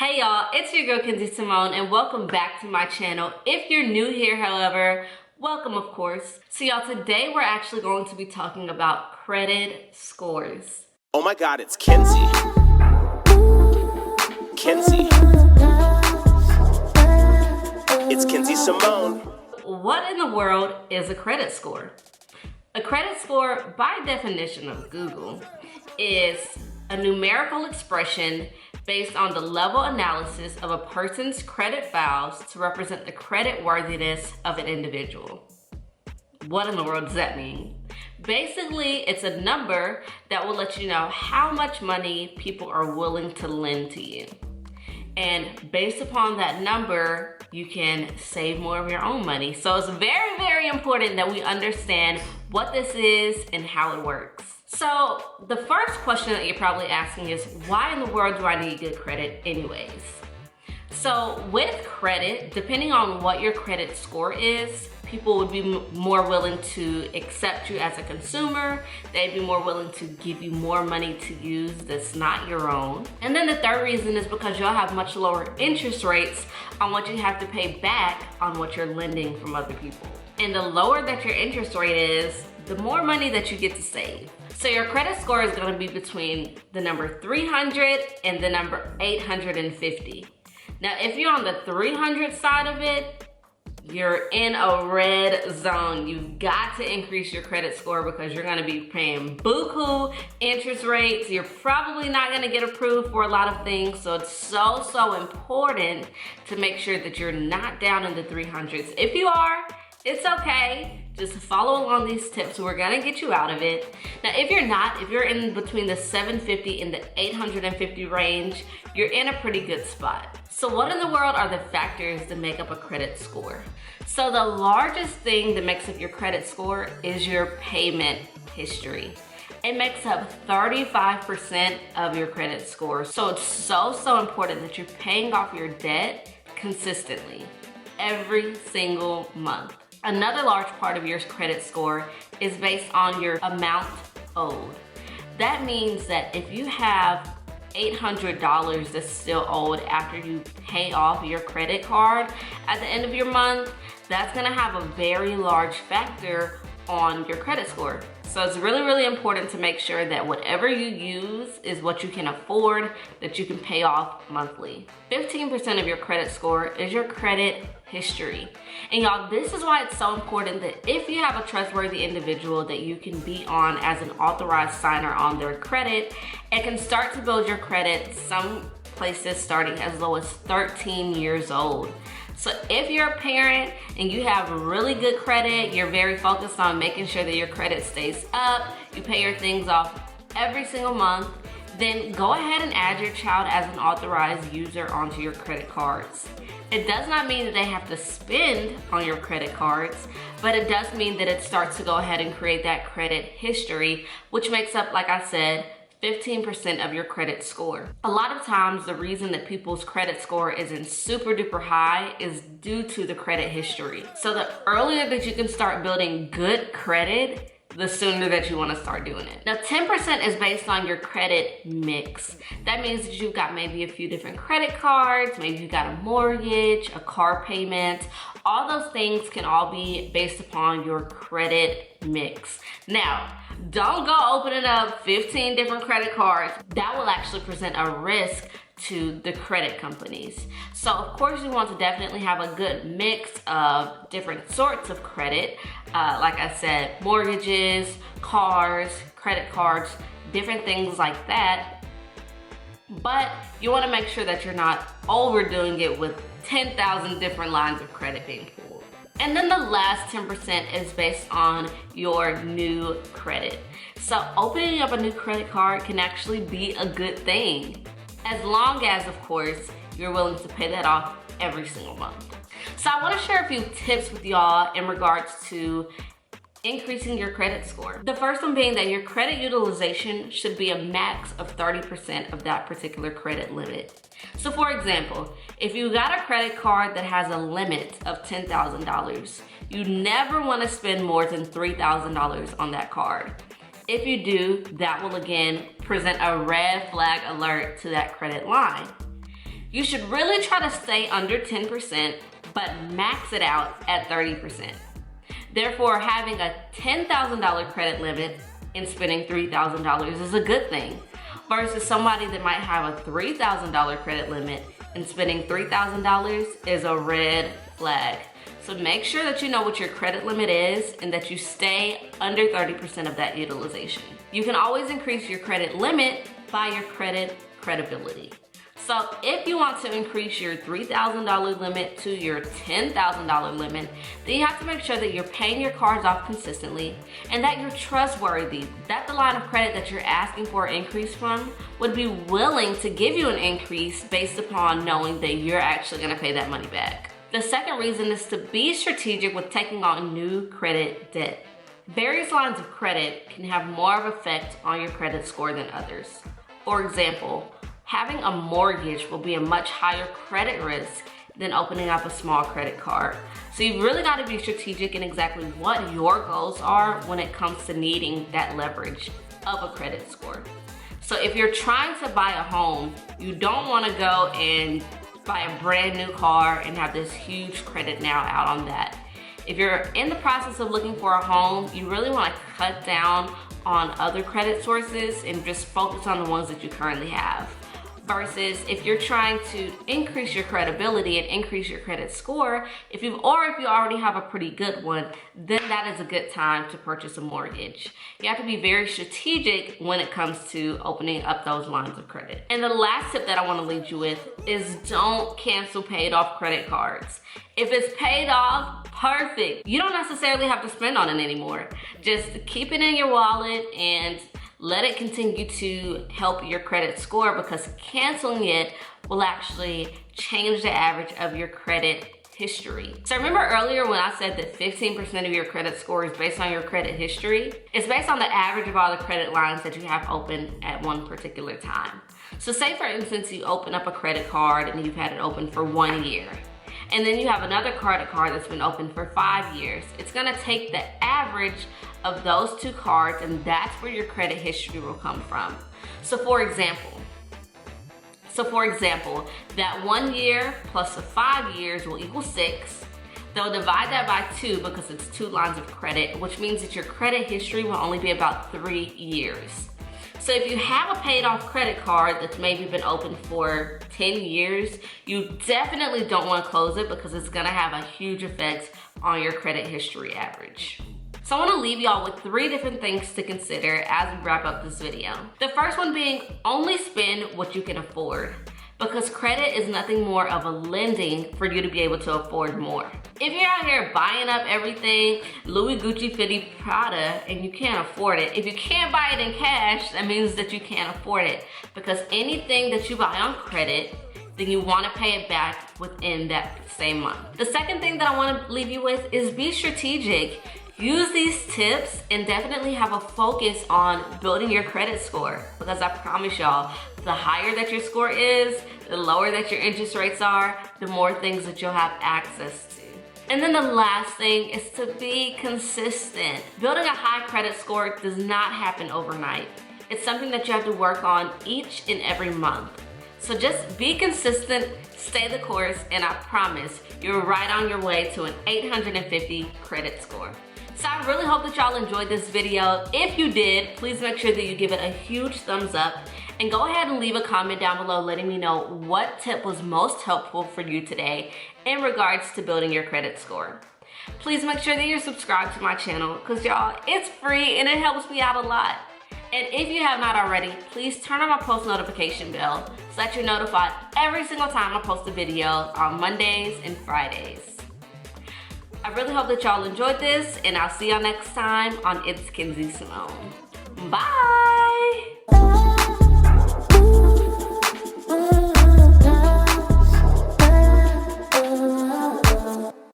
Hey y'all, it's your girl Kenzie Symone and welcome back to my channel. If you're new here, however, welcome of course. So y'all, today we're actually going to be talking about credit scores. Oh my god, it's Kenzie. Kenzie. It's Kenzie Symone. What in the world is a credit score? A credit score, by definition of Google, is a numerical expression based on the level analysis of a person's credit files to represent the credit worthiness of an individual. What in the world does that mean? Basically, it's a number that will let you know how much money people are willing to lend to you. And based upon that number, you can save more of your own money. So it's very, very important that we understand what this is and how it works. So the first question that you're probably asking is, why in the world do I need good credit anyways? So with credit, depending on what your credit score is, people would be more willing to accept you as a consumer. They'd be more willing to give you more money to use that's not your own. And then the third reason is because you'll have much lower interest rates on what you have to pay back on what you're lending from other people. And the lower that your interest rate is, the more money that you get to save. So your credit score is going to be between the number 300 and the number 850. Now, if you're on the 300 side of it, you're in a red zone. You've got to increase your credit score because you're going to be paying buku interest rates. You're probably not going to get approved for a lot of things. So it's so important to make sure that you're not down in the 300s. If you are, it's okay. Just follow along these tips. We're gonna get you out of it. Now, if you're not, if you're in between the 750 and the 850 range, you're in a pretty good spot. So what in the world are the factors that make up a credit score? So the largest thing that makes up your credit score is your payment history. It makes up 35% of your credit score. So it's so important that you're paying off your debt consistently every single month. Another large part of your credit score is based on your amount owed. That means that if you have $800 that's still owed after you pay off your credit card at the end of your month, that's gonna have a very large factor on your credit score. So it's really important to make sure that whatever you use is what you can afford, that you can pay off monthly. 15% of your credit score is your credit history. And y'all, this is why it's so important that if you have a trustworthy individual that you can be on as an authorized signer on their credit, it can start to build your credit, some places starting as low as 13 years old. So if you're a parent and you have really good credit, you're very focused on making sure that your credit stays up, you pay your things off every single month, then go ahead and add your child as an authorized user onto your credit cards. It does not mean that they have to spend on your credit cards, but it does mean that it starts to go ahead and create that credit history, which makes up, like I said, 15% of your credit score. A lot of times, the reason that people's credit score isn't super duper high is due to the credit history. So the earlier that you can start building good credit, the sooner that you want to start doing it. Now, 10% is based on your credit mix. That means that you've got maybe a few different credit cards, maybe you've got a mortgage, a car payment. All those things can all be based upon your credit mix. Now, don't go opening up 15 different credit cards. That will actually present a risk to the credit companies. So of course you want to definitely have a good mix of different sorts of credit. Like I said, mortgages, cars, credit cards, different things like that. But you want to make sure that you're not overdoing it with 10,000 different lines of credit being pulled. And then the last 10% is based on your new credit. So opening up a new credit card can actually be a good thing, as long as, of course, you're willing to pay that off every single month. So I want to share a few tips with y'all in regards to increasing your credit score. The first one being that your credit utilization should be a max of 30% of that particular credit limit. So for example, if you got a credit card that has a limit of $10,000, you never want to spend more than $3,000 on that card. If you do, that will again present a red flag alert to that credit line. You should really try to stay under 10%, but max it out at 30%. Therefore, having a $10,000 credit limit and spending $3,000 is a good thing, versus somebody that might have a $3,000 credit limit and spending $3,000 is a red flag. So make sure that you know what your credit limit is and that you stay under 30% of that utilization. You can always increase your credit limit by your credit credibility. So if you want to increase your $3,000 limit to your $10,000 limit, then you have to make sure that you're paying your cards off consistently and that you're trustworthy, that the line of credit that you're asking for an increase from would be willing to give you an increase based upon knowing that you're actually gonna pay that money back. The second reason is to be strategic with taking on new credit debt. Various lines of credit can have more of an effect on your credit score than others. For example, having a mortgage will be a much higher credit risk than opening up a small credit card. So you've really got to be strategic in exactly what your goals are when it comes to needing that leverage of a credit score. So if you're trying to buy a home, you don't want to go and buy a brand new car and have this huge credit now out on that. If you're in the process of looking for a home, you really want to cut down on other credit sources and just focus on the ones that you currently have. Versus if you're trying to increase your credibility and increase your credit score, if you already have a pretty good one, then that is a good time to purchase a mortgage. You have to be very strategic when it comes to opening up those lines of credit. And the last tip that I want to leave you with is don't cancel paid off credit cards. If it's paid off, perfect. You don't necessarily have to spend on it anymore. Just keep it in your wallet and let it continue to help your credit score, because canceling it will actually change the average of your credit history. So remember earlier when I said that 15% of your credit score is based on your credit history? It's based on the average of all the credit lines that you have open at one particular time. So say for instance, you open up a credit card and you've had it open for 1 year. And then you have another credit card that's been open for 5 years. It's gonna take the average of those two cards, and that's where your credit history will come from. So for example, that 1 year plus the 5 years will equal 6. They'll divide that by 2 because it's 2 lines of credit, which means that your credit history will only be about 3 years. So if you have a paid off credit card that's maybe been open for 10 years, you definitely don't want to close it because it's gonna have a huge effect on your credit history average. So I want to leave y'all with 3 different things to consider as we wrap up this video. The first one being only spend what you can afford, because credit is nothing more of a lending for you to be able to afford more. If you're out here buying up everything, Louis, Gucci, Fendi, Prada, and you can't afford it, if you can't buy it in cash, that means that you can't afford it, because anything that you buy on credit, then you want to pay it back within that same month. The second thing that I want to leave you with is be strategic. Use these tips and definitely have a focus on building your credit score, because I promise y'all, the higher that your score is, the lower that your interest rates are, the more things that you'll have access to. And then the last thing is to be consistent. Building a high credit score does not happen overnight. It's something that you have to work on each and every month. So just be consistent, stay the course, and I promise you're right on your way to an 850 credit score. So I really hope that y'all enjoyed this video. If you did, please make sure that you give it a huge thumbs up and go ahead and leave a comment down below letting me know what tip was most helpful for you today in regards to building your credit score. Please make sure that you're subscribed to my channel, because y'all, it's free and it helps me out a lot. And if you have not already, please turn on my post notification bell so that you're notified every single time I post a video on Mondays and Fridays. I really hope that y'all enjoyed this, and I'll see y'all next time on It's Kenzie Symone. Bye!